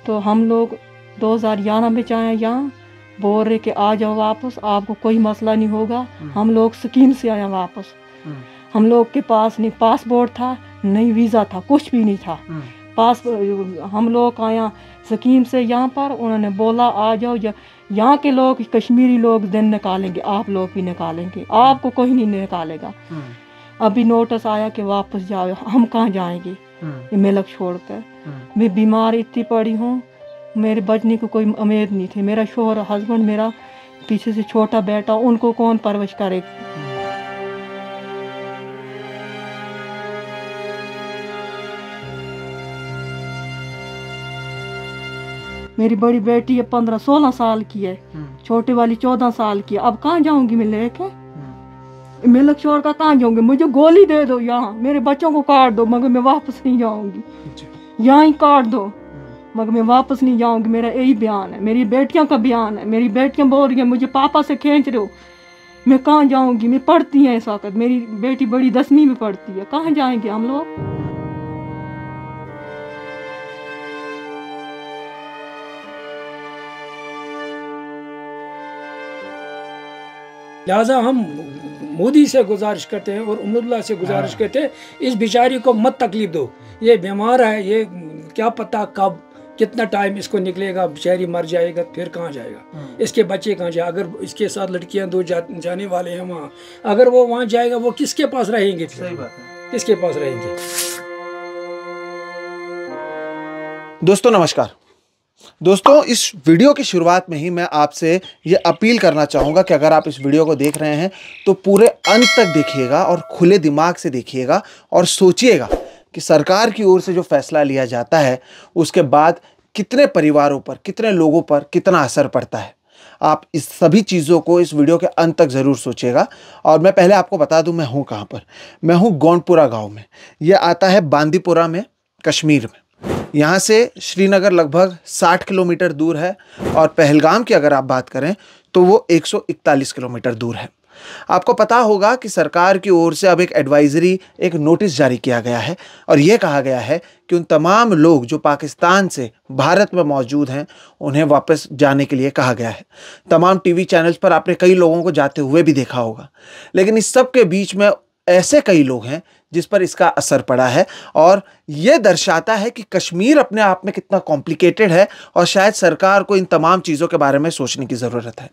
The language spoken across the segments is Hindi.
तो हम लोग 2011 में आए यहाँ, बोल रहे कि आ जाओ वापस, आपको कोई मसला नहीं होगा। हम लोग स्कीम से आए वापस। हम लोग के पास नहीं पासपोर्ट था, नहीं वीज़ा था, कुछ भी नहीं था। हम लोग आया स्कीम से यहाँ पर, उन्होंने बोला आ जाओ, यहाँ के लोग कश्मीरी लोग दिन निकालेंगे, आप लोग भी निकालेंगे, आपको कोई नहीं निकालेगा। अभी नोटिस आया कि वापस जाओ। हम कहाँ जाएंगे ये मुल्क छोड़कर? मैं बीमार इतनी पड़ी हूँ, मेरे बचने को कोई उम्मीद नहीं थी। मेरा शोहर हस्बैंड, मेरा पीछे से छोटा बेटा, उनको कौन परवरिश करे? मेरी बड़ी बेटी है 15-16 साल की है, छोटे वाली 14 साल की है। अब कहाँ जाऊंगी मैं लेके? मुल्क छोड़ कर कहाँ जाऊंगी? मुझे गोली दे दो यहाँ, मेरे बच्चों को काट दो, मगर मैं वापस नहीं जाऊंगी। यहाँ ही काट दो, मगर मैं वापस नहीं जाऊंगी। मेरा यही बयान है, मेरी बेटियों का बयान है। मेरी बेटियां बोल रही हैं मुझे पापा से खींच रहे हो। मैं कहाँ जाऊंगी? मैं पढ़ती हैं इस वक्त, मेरी बेटी बड़ी 10वीं में पढ़ती है। कहाँ जाएंगे हम लोग? लिहाजा हम मोदी से गुजारिश करते हैं और उमरुल्लाह से गुजारिश करते हैं, इस बेचारी को मत तकलीफ दो। ये बीमार है, ये क्या पता कब कितना टाइम इसको निकलेगा, बेचारी मर जाएगा, फिर कहाँ जाएगा? इसके बच्चे कहाँ जाए? अगर इसके साथ लड़कियां दो जाने वाले हैं वहाँ, अगर वो वहाँ जाएगा वो किसके पास रहेंगे? सही बात है, किसके पास रहेंगे? दोस्तों नमस्कार। दोस्तों इस वीडियो की शुरुआत में ही मैं आपसे ये अपील करना चाहूँगा कि अगर आप इस वीडियो को देख रहे हैं तो पूरे अंत तक देखिएगा और खुले दिमाग से देखिएगा और सोचिएगा कि सरकार की ओर से जो फैसला लिया जाता है उसके बाद कितने परिवारों पर, कितने लोगों पर कितना असर पड़ता है। आप इस सभी चीज़ों को इस वीडियो के अंत तक ज़रूर सोचिएगा। और मैं पहले आपको बता दूं मैं हूं कहां पर। मैं हूं गोंडपुरा गांव में। यह आता है बांदीपुरा में, कश्मीर में। यहाँ से श्रीनगर लगभग 60 किलोमीटर दूर है और पहलगाम की अगर आप बात करें तो वो 141 किलोमीटर दूर है। आपको पता होगा कि सरकार की ओर से अब एक एडवाइजरी, एक नोटिस जारी किया गया है और ये कहा गया है कि उन तमाम लोग जो पाकिस्तान से भारत में मौजूद हैं उन्हें वापस जाने के लिए कहा गया है। तमाम टीवी चैनल्स पर आपने कई लोगों को जाते हुए भी देखा होगा, लेकिन इस सब के बीच में ऐसे कई लोग हैं जिस पर इसका असर पड़ा है और यह दर्शाता है कि कश्मीर अपने आप में कितना कॉम्प्लिकेटेड है और शायद सरकार को इन तमाम चीज़ों के बारे में सोचने की ज़रूरत है।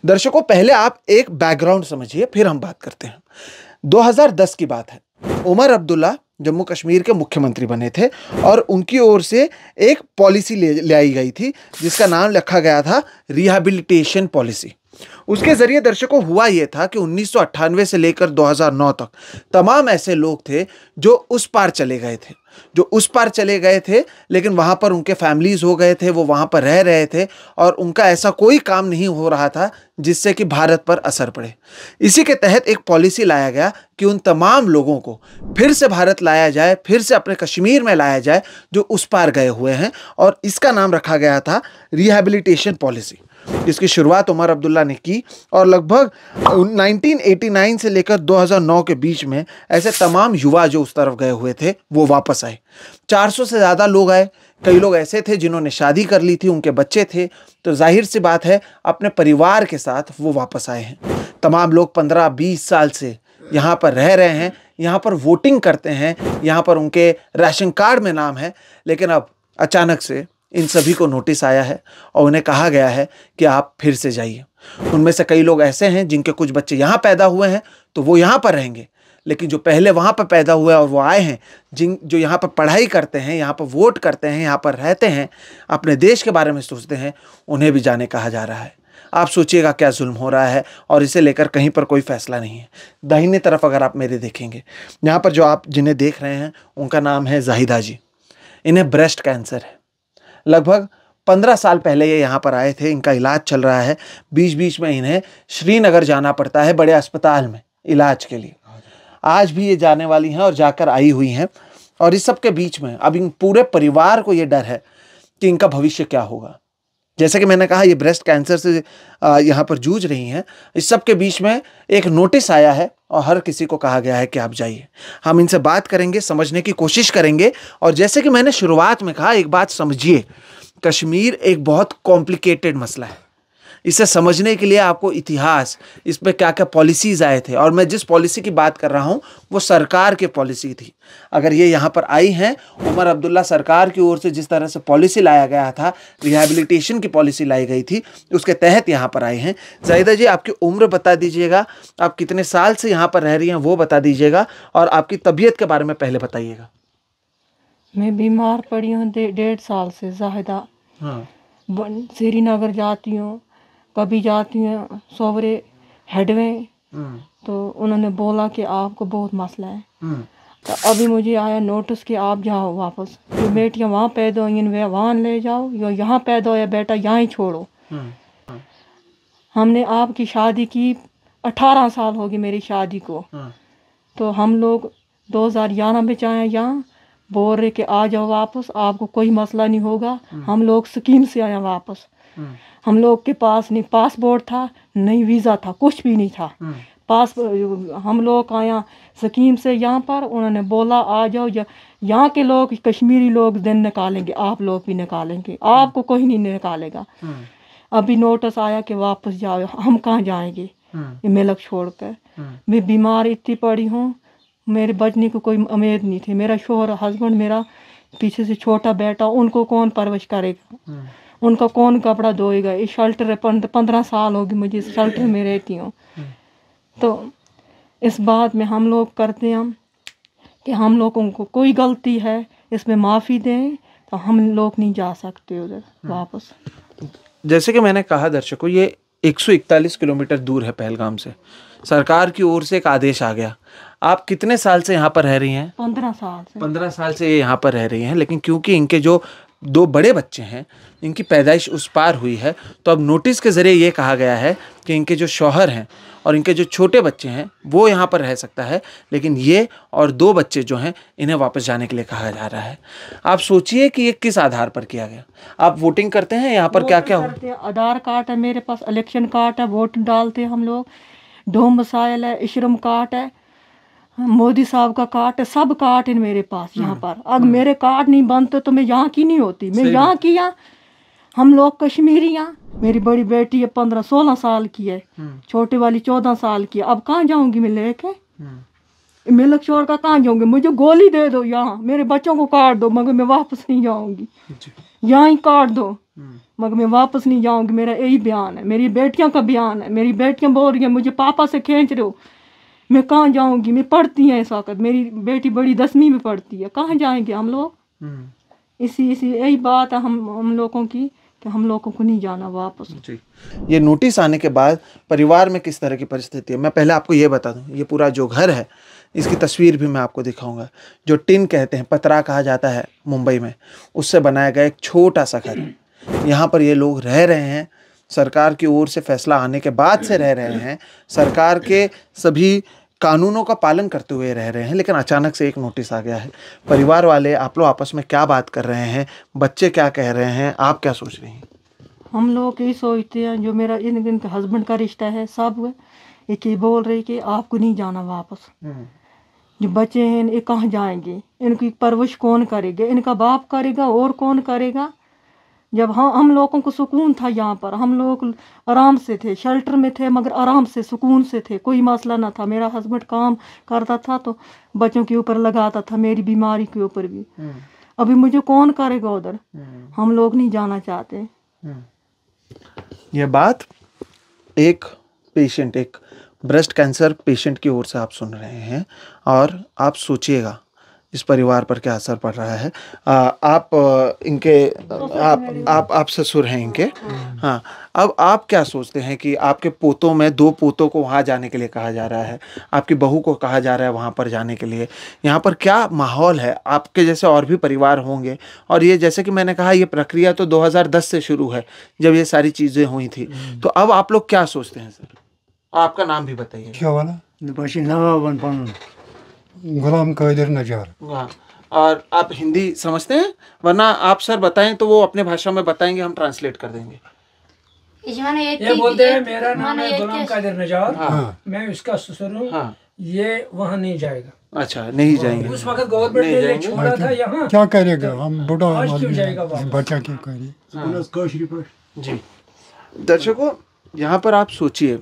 दर्शकों पहले आप एक बैकग्राउंड समझिए, फिर हम बात करते हैं। 2010 की बात है। उमर अब्दुल्ला जम्मू कश्मीर के मुख्यमंत्री बने थे और उनकी ओर से एक पॉलिसी ले आई गई थी जिसका नाम रखा गया था रिहैबिलिटेशन पॉलिसी। उसके जरिए दर्शकों हुआ यह था कि 1998 से लेकर 2009 तक तमाम ऐसे लोग थे जो उस पार चले गए थे, लेकिन वहाँ पर उनके फैमिलीज हो गए थे, वो वहाँ पर रह रहे थे और उनका ऐसा कोई काम नहीं हो रहा था जिससे कि भारत पर असर पड़े। इसी के तहत एक पॉलिसी लाया गया कि उन तमाम लोगों को फिर से भारत लाया जाए, फिर से अपने कश्मीर में लाया जाए जो उस पार गए हुए हैं, और इसका नाम रखा गया था रिहैबिलिटेशन पॉलिसी। इसकी शुरुआत उमर अब्दुल्ला ने की और लगभग 1989 से लेकर 2009 के बीच में ऐसे तमाम युवा जो उस तरफ गए हुए थे वो वापस आए। 400 से ज़्यादा लोग आए। कई लोग ऐसे थे जिन्होंने शादी कर ली थी, उनके बच्चे थे, तो जाहिर सी बात है अपने परिवार के साथ वो वापस आए हैं। तमाम लोग 15-20 साल से यहाँ पर रह रहे हैं, यहाँ पर वोटिंग करते हैं, यहाँ पर उनके राशन कार्ड में नाम है, लेकिन अब अचानक से इन सभी को नोटिस आया है और उन्हें कहा गया है कि आप फिर से जाइए। उनमें से कई लोग ऐसे हैं जिनके कुछ बच्चे यहाँ पैदा हुए हैं तो वो यहाँ पर रहेंगे, लेकिन जो पहले वहाँ पर पैदा हुए और वो आए हैं, जो यहाँ पर पढ़ाई करते हैं, यहाँ पर वोट करते हैं, यहाँ पर रहते हैं, अपने देश के बारे में सोचते हैं, उन्हें भी जाने कहा जा रहा है। आप सोचिएगा क्या जुल्म हो रहा है और इसे लेकर कहीं पर कोई फैसला नहीं है। दाहिने तरफ अगर आप मेरे देखेंगे, यहाँ पर जो आप जिन्हें देख रहे हैं उनका नाम है जाहिदा जी। इन्हें ब्रेस्ट कैंसर है। लगभग 15 साल पहले ये यहाँ पर आए थे, इनका इलाज चल रहा है। बीच बीच में इन्हें श्रीनगर जाना पड़ता है बड़े अस्पताल में इलाज के लिए। आज भी ये जाने वाली हैं और जाकर आई हुई हैं, और इस सब के बीच में अब इन पूरे परिवार को ये डर है कि इनका भविष्य क्या होगा। जैसे कि मैंने कहा, ये ब्रेस्ट कैंसर से यहाँ पर जूझ रही हैं। इस सब के बीच में एक नोटिस आया है और हर किसी को कहा गया है कि आप जाइए। हम इनसे बात करेंगे, समझने की कोशिश करेंगे, और जैसे कि मैंने शुरुआत में कहा, एक बात समझिए कश्मीर एक बहुत कॉम्प्लिकेटेड मसला है। इसे समझने के लिए आपको इतिहास, इस पर क्या क्या पॉलिसीज़ आए थे, और मैं जिस पॉलिसी की बात कर रहा हूँ वो सरकार की पॉलिसी थी। अगर ये यहाँ पर आई हैं, उमर अब्दुल्ला सरकार की ओर से जिस तरह से पॉलिसी लाया गया था, रिहैबिलिटेशन की पॉलिसी लाई गई थी, उसके तहत यहाँ पर आए हैं। ज़ाहिदा जी, आपकी उम्र बता दीजिएगा, आप कितने साल से यहाँ पर रह रही हैं वो बता दीजिएगा, और आपकी तबीयत के बारे में पहले बताइएगा। मैं बीमार पड़ी हूँ 1.5 साल से ज़ाहिदा। हाँ, श्रीनगर जाती हूँ, कभी जाती हूँ सोवरे हेडवे, तो उन्होंने बोला कि आपको बहुत मसला है। तो अभी मुझे आया नोटिस कि आप जाओ वापस, जो बेटियाँ वहाँ पैदा हुई वे वहाँ ले जाओ, या यहाँ पैदा होया बेटा यहाँ ही छोड़ो। हमने आपकी शादी की 18 साल हो गए मेरी शादी को। तो हम लोग 2011 में चाहे यहाँ बोल रहे कि आ जाओ वापस, आपको कोई मसला नहीं होगा। हम लोग स्कीम से आए वापस। हम लोग के पास नहीं पासपोर्ट था, नहीं वीज़ा था, कुछ भी नहीं था। हम लोग आया स्कीम से यहाँ पर, उन्होंने बोला आ जाओ, यहाँ के लोग कश्मीरी लोग दिन निकालेंगे, आप लोग भी निकालेंगे, आपको कोई नहीं निकालेगा। अभी नोटिस आया कि वापस जाओ। हम कहाँ जाएंगे ये मुल्क छोड़कर? मैं बीमार इतनी पड़ी हूँ, मेरे बचने को कोई उम्मीद नहीं थी। मेरा शोहर हस्बैंड, मेरा पीछे से छोटा बेटा, उनको कौन परवरिश करेगा, उनका कौन कपड़ा धोएगा? इस शेल्टर 15 साल हो गए मुझे इस शेल्टर में रहती हूँ। तो इस बात में हम लोग करते हैं कि हम लोगों को कोई गलती है इसमें माफ़ी दें, तो हम लोग नहीं जा सकते उधर वापस। जैसे कि मैंने कहा दर्शकों, ये 141 किलोमीटर दूर है पहलगाम से। सरकार की ओर से एक आदेश आ गया। आप कितने साल से यहाँ पर रह रही हैं? 15 साल से। 15 साल से ये यहाँ पर रह रही हैं, लेकिन क्योंकि इनके जो 2 बड़े बच्चे हैं, इनकी पैदाइश उस पार हुई है, तो अब नोटिस के ज़रिए ये कहा गया है कि इनके जो शौहर हैं और इनके जो छोटे बच्चे हैं वो यहाँ पर रह सकता है, लेकिन ये और 2 बच्चे जो हैं इन्हें वापस जाने के लिए कहा जा रहा है। आप सोचिए कि ये किस आधार पर किया गया। आप वोटिंग करते हैं यहाँ पर? क्या क्या हो? आधार कार्ड है मेरे पास, इलेक्शन कार्ड है, वोट डालते हैं हम लोग, डोम वसाइल है, इश्रम कार्ड है, मोदी साहब का कार्ड है, सब कार्ड है मेरे पास यहाँ पर। अगर मेरे कार्ड नहीं बनते तो मैं यहाँ की नहीं होती। मैं यहाँ की, यहाँ हम लोग कश्मीरी, यहाँ मेरी बड़ी बेटी है 15-16 साल की है, छोटी वाली 14 साल की है। अब कहाँ जाऊंगी मैं लेके? मुल्क छोड़ कर कहाँ जाऊंगी? मुझे गोली दे दो, यहाँ मेरे बच्चों को काट दो, मगर मैं वापस नहीं जाऊंगी। यहाँ ही काट दो, मगर मैं वापस नहीं जाऊंगी। मेरा यही बयान है, मेरी बेटियों का बयान है। मेरी बेटियां बोल रही हैं मुझे पापा से खींच रहे हो, मैं कहाँ जाऊंगी? मैं पढ़ती हैं इस वक्त, मेरी बेटी बड़ी 10वीं में पढ़ती है, कहाँ जाएंगे हम लोग? इसी यही बात है हम लोगों की कि हम लोगों को नहीं जाना वापस। जी। ये नोटिस आने के बाद परिवार में किस तरह की परिस्थिति है, मैं पहले आपको ये बता दूं। ये पूरा जो घर है, इसकी तस्वीर भी मैं आपको दिखाऊंगा। जो टिन कहते हैं, पतरा कहा जाता है मुंबई में, उससे बनाया गया एक छोटा सा घर। यहाँ पर ये लोग रह रहे हैं, सरकार की ओर से फैसला आने के बाद से रह रहे हैं, सरकार के सभी कानूनों का पालन करते हुए रह रहे हैं, लेकिन अचानक से एक नोटिस आ गया है। परिवार वाले आप लोग आपस में क्या बात कर रहे हैं, बच्चे क्या कह रहे हैं, आप क्या सोच रही हैं? हम लोग यही सोचते हैं, जो मेरा इनके हस्बैंड का रिश्ता है, सब एक ही बोल रहे कि आपको नहीं जाना वापस। जो बच्चे हैं ये कहाँ जाएंगे? इनकी परवरिश कौन करेगा? इनका बाप करेगा और कौन करेगा? जब हम लोगों को सुकून था यहाँ पर, हम लोग आराम से थे, शेल्टर में थे, मगर आराम से सुकून से थे, कोई मसला ना था। मेरा हस्बैंड काम करता था तो बच्चों के ऊपर लगाता था, मेरी बीमारी के ऊपर भी। अभी मुझे कौन करेगा उधर? हम लोग नहीं जाना चाहते। यह बात एक पेशेंट, एक ब्रेस्ट कैंसर पेशेंट की ओर से आप सुन रहे हैं, और आप सोचिएगा इस परिवार पर क्या असर पड़ रहा है। आप इनके आप ससुर हैं इनके। हाँ, अब आप क्या सोचते हैं कि आपके पोतों में 2 पोतों को वहाँ जाने के लिए कहा जा रहा है, आपकी बहू को कहा जा रहा है वहाँ पर जाने के लिए, यहाँ पर क्या माहौल है? आपके जैसे और भी परिवार होंगे, और ये जैसे कि मैंने कहा, ये प्रक्रिया तो 2010 से शुरू है जब ये सारी चीज़ें हुई थी। तो अब आप लोग क्या सोचते हैं सर? आपका नाम भी बताइए। क्या वाला? गुलाम कादिर नजार। हाँ, और आप हिंदी समझते हैं? वरना आप सर बताएं तो वो अपने भाषा में बताएंगे, हम ट्रांसलेट कर देंगे। ये बोलते हैं मेरा नाम है गुलाम कादिर नजार। हाँ। मैं उसका ससुर हूँ। हाँ। ये वहाँ नहीं जाएगा। अच्छा, नहीं जाएंगे। उस वक्त गवर्नमेंट ने ये छोड़ा था यहाँ। क्या करेगा, हम बूढ़ा आज क्यों आदमी जाएगा हैं, वापस? बच्चा क्यों करे। जी दर्शकों, यहाँ पर आप सोचिए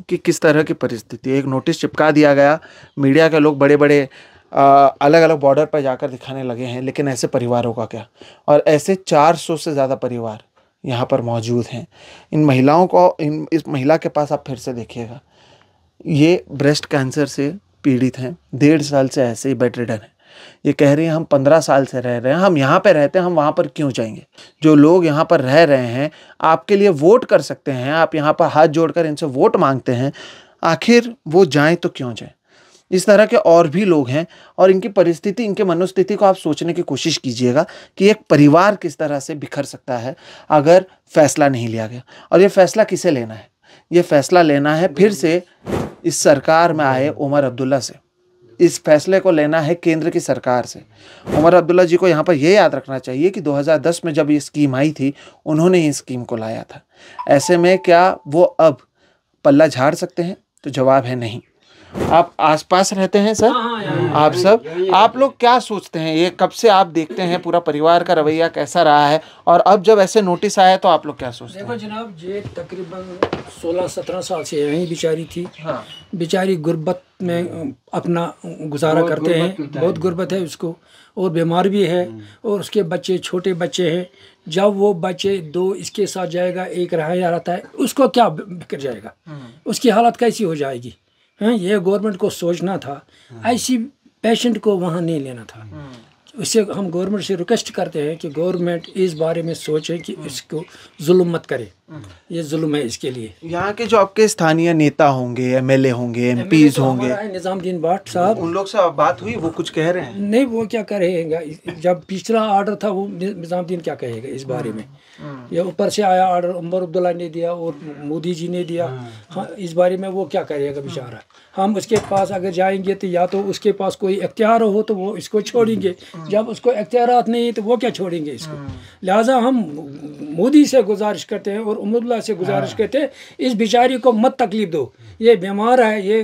कि किस तरह की परिस्थिति। एक नोटिस चिपका दिया गया, मीडिया के लोग बड़े बड़े अलग अलग बॉर्डर पर जाकर दिखाने लगे हैं, लेकिन ऐसे परिवारों का क्या। और ऐसे 400 से ज़्यादा परिवार यहाँ पर मौजूद हैं। इन महिलाओं को, इस महिला के पास आप फिर से देखिएगा, ये ब्रेस्ट कैंसर से पीड़ित हैं, 1.5 साल से ऐसे ही बेड रिडन है। ये कह रही हैं हम 15 साल से रह रहे हैं, हम यहाँ पे रहते हैं, हम वहाँ पर क्यों जाएंगे। जो लोग यहाँ पर रह रहे हैं आपके लिए वोट कर सकते हैं, आप यहाँ पर हाथ जोड़कर इनसे वोट मांगते हैं, आखिर वो जाएं तो क्यों जाएं। इस तरह के और भी लोग हैं और इनकी परिस्थिति, इनके मनोस्थिति को आप सोचने की कोशिश कीजिएगा कि एक परिवार किस तरह से बिखर सकता है अगर फैसला नहीं लिया गया। और ये फैसला किसे लेना है? ये फैसला लेना है फिर से इस सरकार में आए उमर अब्दुल्ला से। इस फैसले को लेना है केंद्र की सरकार से। उमर अब्दुल्ला जी को यहाँ पर यह याद रखना चाहिए कि 2010 में जब ये स्कीम आई थी, उन्होंने ही स्कीम को लाया था। ऐसे में क्या वो अब पल्ला झाड़ सकते हैं? तो जवाब है नहीं। आप आसपास रहते हैं सर, आप सब, आप लोग क्या सोचते हैं, ये कब से आप देखते हैं, पूरा परिवार का रवैया कैसा रहा है, और अब जब ऐसे नोटिस आया तो आप लोग क्या सोचते हैं? देखो जनाब, ये तकरीबन 16-17 साल से यहीं बेचारी थी। हाँ। बेचारी गुर्बत में अपना गुजारा करते हैं, बहुत गुर्बत है उसको, और बीमार भी है, और उसके बच्चे छोटे बच्चे हैं। जब वो बच्चे 2 इसके साथ जाएगा, एक रहा रहता है, उसको क्या बिखर जाएगा, उसकी हालत कैसी हो जाएगी। हाँ, ये गवर्नमेंट को सोचना था, ऐसी पेशेंट को वहाँ नहीं लेना था। उससे हम गवर्नमेंट से रिक्वेस्ट करते हैं कि गवर्नमेंट इस बारे में सोचे कि इसको जुल्म मत करे, ये जुल्म है इसके लिए। यहाँ के जो आपके स्थानीय नेता होंगे, एमएलए होंगे, एमपीज होंगे, निजामुद्दीन भट्ट साहब, उन लोग से बात हुई, वो कुछ कह रहे हैं? नहीं, वो क्या करेगा, जब पिछला ऑर्डर था वो निजामुद्दीन क्या कहेगा इस बारे में। ये ऊपर से आया ऑर्डर, उमर अब्दुल्ला ने दिया और मोदी जी ने दिया। हाँ, इस बारे में वो क्या करेगा बेचारा। हम उसके पास अगर जाएंगे तो या तो उसके पास कोई इख्तियार हो तो वो इसको छोड़ेंगे, जब उसको इख्तियारात नहीं है तो वो क्या छोड़ेंगे इसको। लिहाजा हम मोदी से गुजारिश करते हैं और उमरुल्लाह से गुजारिश करते हैं, इस बेचारी को मत तकलीफ दो। ये बीमार है, ये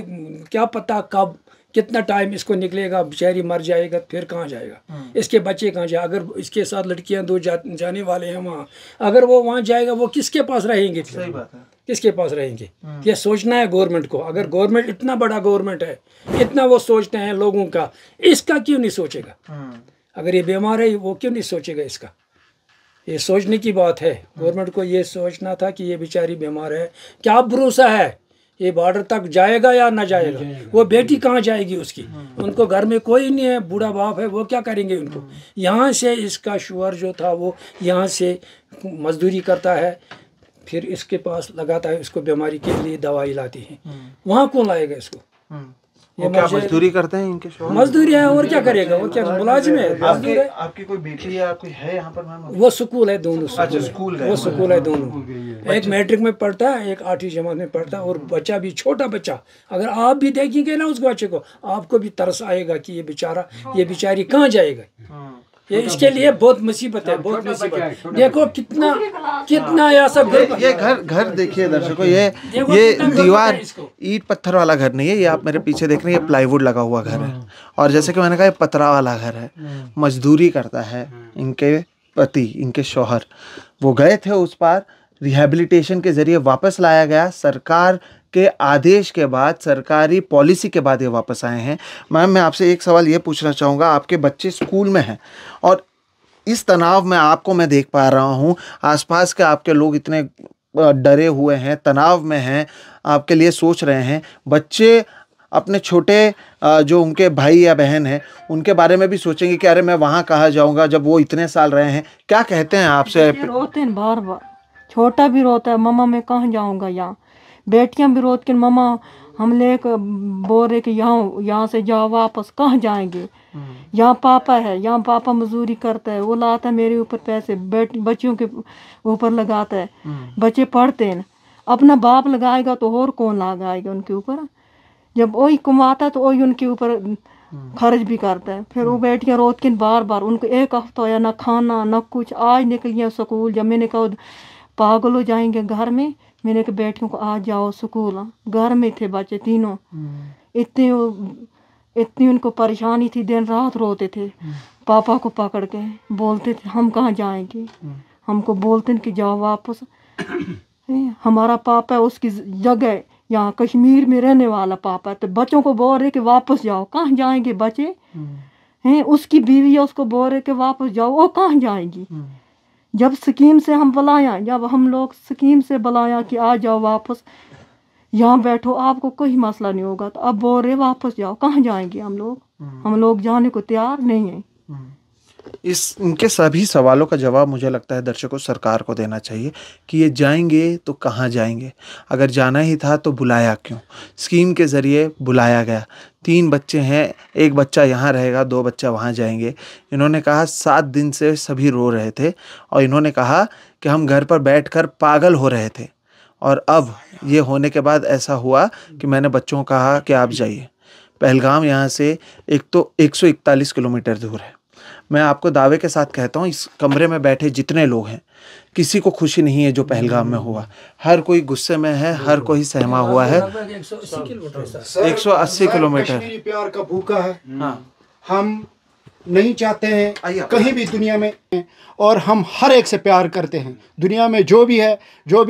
क्या पता कब कितना टाइम इसको निकलेगा, बेचारी मर जाएगा, फिर कहाँ जाएगा, इसके बच्चे कहाँ जाए। अगर इसके साथ लड़कियां 2 जाने वाले हैं वहाँ, अगर वो वहाँ जाएगा वो किसके पास रहेंगे? सही बात है, किसके पास रहेंगे? ये सोचना है गवर्नमेंट को। अगर गवर्नमेंट इतना बड़ा गवर्नमेंट है, इतना वो सोचते हैं लोगों का, इसका क्यों नहीं सोचेगा? अगर ये बीमार है वो क्यों नहीं सोचेगा इसका? ये सोचने की बात है। गवर्नमेंट को ये सोचना था कि ये बेचारी बीमार है, क्या भरोसा है ये बॉर्डर तक जाएगा या ना जाएगा। वो बेटी कहाँ जाएगी उसकी? उनको घर में कोई नहीं है, बूढ़ा बाप है, वो क्या करेंगे उनको। यहाँ से इसका शुअर जो था वो यहाँ से मजदूरी करता है, फिर इसके पास लगाता है, उसको बीमारी के लिए दवाई लाती है। वहाँ कौन लाएगा इसको? ये क्या मजदूरी करते हैं इनके शौहर? मजदूरी है, और क्या करेगा वो, क्या मुलाजिम है? आपकी कोई बेटी या कोई है यहाँ पर मैम? वो स्कूल है दोनों। अच्छा, स्कूल है, वो स्कूल है दोनों। एक मैट्रिक में पढ़ता है, एक 8वीं जमात में पढ़ता है, और बच्चा भी छोटा बच्चा। अगर आप भी देखेंगे ना उस बच्चे को, आपको भी तरस आएगा कि ये बेचारा, ये बेचारी कहाँ जाएगा। ये इसके लिए बहुत मुसीबत है, बहुत मुसीबत। देखो कितना ऐसा ये घर देखिए दर्शकों, ये दीवार ईंट पत्थर वाला घर नहीं है। ये आप मेरे पीछे देख रहे हैं, ये प्लाईवुड लगा हुआ घर है, और जैसे कि मैंने कहा ये पतरा वाला घर है। मजदूरी करता है इनके पति, इनके शौहर। वो गए थे उस पार, रिहैबिलिटेशन के जरिए वापस लाया गया। सरकार के आदेश के बाद, सरकारी पॉलिसी के बाद ये वापस आए हैं। मैम, मैं आपसे एक सवाल ये पूछना चाहूँगा, आपके बच्चे स्कूल में हैं और इस तनाव में आपको मैं देख पा रहा हूँ, आसपास के आपके लोग इतने डरे हुए हैं, तनाव में हैं, आपके लिए सोच रहे हैं। बच्चे अपने छोटे जो उनके भाई या बहन हैं उनके बारे में भी सोचेंगे कि अरे मैं वहाँ कहाँ जाऊँगा जब वो इतने साल रहे हैं। क्या कहते हैं आपसे? रोते हैं बार बार, छोटा भी रोता है, मम्मा मैं कहाँ जाऊँगा। यहाँ बेटियां भी रोत के मम्मा हम लेकर बोल रहे कि यहाँ से जाओ, वापस कहाँ जाएंगे। यहाँ पापा है, यहाँ पापा मजदूरी करता है, वो लाता है मेरे ऊपर पैसे, बच्चियों के ऊपर लगाता है। बच्चे पढ़ते हैं, अपना बाप लगाएगा तो और कौन लगाएगा उनके ऊपर। जब वही कमाता है तो वही उनके ऊपर खर्च भी करता है। फिर वो बेटियां रोत के बार बार, उनको एक हफ्ता या ना खाना ना कुछ। आज निकलिए स्कूल, जब मैंने कहा पागल हो जाएंगे घर में, मैंने कहा बेटियों को आज जाओ स्कूल। घर में थे बच्चे तीनों, इतनी उनको परेशानी थी, दिन रात रोते थे। पापा को पकड़ के बोलते थे हम कहाँ जाएंगे, हमको बोलते कि जाओ वापस। हमारा पापा है, उसकी जगह यहाँ कश्मीर में रहने वाला पापा है, तो बच्चों को बोल रहे कि वापस जाओ। कहाँ जाएंगे बच्चे हैं? उसकी बीवी है, उसको बोल रहे कि वापस जाओ, वो कहाँ जाएंगी? जब स्कीम से हम बुलाया, जब हम लोग स्कीम से बुलाया कि आ जाओ वापस, यहाँ बैठो, आपको कोई मसला नहीं होगा, तो अब बोल रहे वापस जाओ। कहाँ जाएंगे हम लोग जाने को तैयार नहीं है। इनके सभी सवालों का जवाब मुझे लगता है दर्शकों सरकार को देना चाहिए कि ये जाएंगे तो कहाँ जाएंगे। अगर जाना ही था तो बुलाया क्यों? स्कीम के ज़रिए बुलाया गया। 3 बच्चे हैं, 1 बच्चा यहाँ रहेगा, 2 बच्चा वहाँ जाएंगे। इन्होंने कहा 7 दिन से सभी रो रहे थे और इन्होंने कहा कि हम घर पर बैठकर पागल हो रहे थे, और अब ये होने के बाद ऐसा हुआ कि मैंने बच्चों को कहा कि आप जाइए। पहलगाम यहाँ से एक तो 141 किलोमीटर दूर है। मैं आपको दावे के साथ कहता हूँ, इस कमरे में बैठे जितने लोग हैं, किसी को खुशी नहीं है जो पहलगाम में हुआ। हर कोई गुस्से में है, हर कोई सहमा हुआ है। 180 किलोमीटर प्यार का भूखा है। हम नहीं चाहते हैं कहीं भी दुनिया में, और हम हर एक से प्यार करते हैं। दुनिया में जो भी है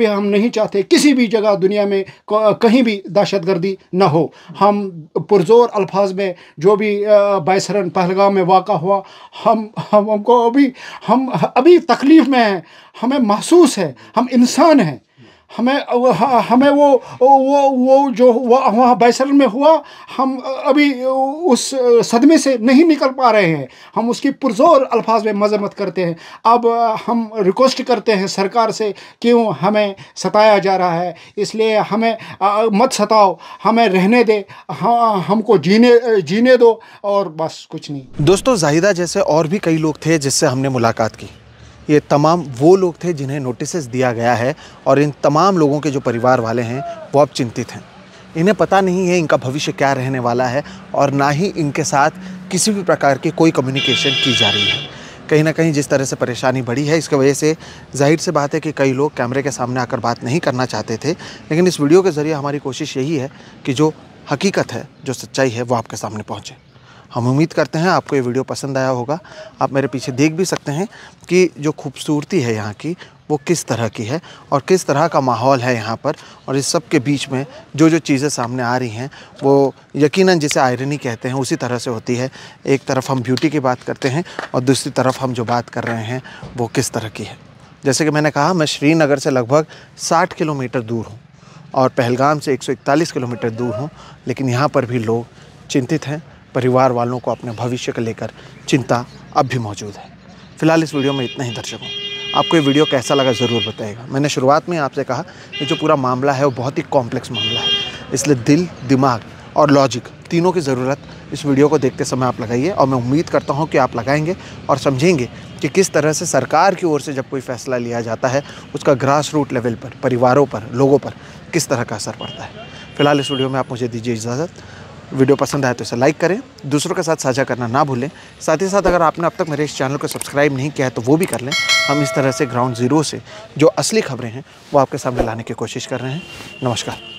हम नहीं चाहते किसी भी जगह दुनिया में कहीं भी दहशतगर्दी ना हो। हम पुरजोर अल्फाज में जो भी बैसरन पहलगाम में वाक़ा हुआ, हमको अभी तकलीफ़ में हैं, हमें महसूस है, हम इंसान हैं। हमें वो जो वहाँ बैसरन में हुआ, हम अभी उस सदमे से नहीं निकल पा रहे हैं। हम उसकी पुरजोर अल्फाज में मजम्मत करते हैं। अब हम रिक्वेस्ट करते हैं सरकार से, क्यों हमें सताया जा रहा है, इसलिए हमें मत सताओ, हमें रहने दे, हमको जीने दो, और बस कुछ नहीं। दोस्तों, जाहिदा जैसे और भी कई लोग थे जिससे हमने मुलाकात की। ये तमाम वो लोग थे जिन्हें नोटिस दिया गया है, और इन तमाम लोगों के जो परिवार वाले हैं वो अब चिंतित हैं। इन्हें पता नहीं है इनका भविष्य क्या रहने वाला है, और ना ही इनके साथ किसी भी प्रकार की कोई कम्युनिकेशन की जा रही है। कहीं ना कहीं जिस तरह से परेशानी बढ़ी है, इसकी वजह से जाहिर सी बात है कि कई लोग कैमरे के सामने आकर बात नहीं करना चाहते थे। लेकिन इस वीडियो के ज़रिए हमारी कोशिश यही है कि जो हकीकत है, जो सच्चाई है, वो आपके सामने पहुँचे। हम उम्मीद करते हैं आपको ये वीडियो पसंद आया होगा। आप मेरे पीछे देख भी सकते हैं कि जो खूबसूरती है यहाँ की वो किस तरह की है, और किस तरह का माहौल है यहाँ पर। और इस सब के बीच में जो चीज़ें सामने आ रही हैं वो यकीनन जिसे आयरनी कहते हैं उसी तरह से होती है। एक तरफ हम ब्यूटी की बात करते हैं और दूसरी तरफ हम जो बात कर रहे हैं वो किस तरह की है। जैसे कि मैंने कहा, मैं श्रीनगर से लगभग 60 किलोमीटर दूर हूँ और पहलगाम से 141 किलोमीटर दूर हूँ, लेकिन यहाँ पर भी लोग चिंतित हैं। परिवार वालों को अपने भविष्य को लेकर चिंता अब भी मौजूद है। फिलहाल इस वीडियो में इतना ही दर्शकों। आपको ये वीडियो कैसा लगा ज़रूर बताइएगा। मैंने शुरुआत में आपसे कहा कि जो पूरा मामला है वो बहुत ही कॉम्प्लेक्स मामला है, इसलिए दिल, दिमाग और लॉजिक तीनों की ज़रूरत इस वीडियो को देखते समय आप लगाइए। और मैं उम्मीद करता हूँ कि आप लगाएंगे और समझेंगे कि किस तरह से सरकार की ओर से जब कोई फ़ैसला लिया जाता है उसका ग्रास रूट लेवल पर, परिवारों पर, लोगों पर किस तरह का असर पड़ता है। फिलहाल इस वीडियो में आप मुझे दीजिए इजाज़त। वीडियो पसंद आए तो इसे लाइक करें, दूसरों के साथ साझा करना ना भूलें। साथ ही साथ अगर आपने अब तक मेरे इस चैनल को सब्सक्राइब नहीं किया है तो वो भी कर लें। हम इस तरह से ग्राउंड ज़ीरो से जो असली खबरें हैं वो आपके सामने लाने की कोशिश कर रहे हैं। नमस्कार।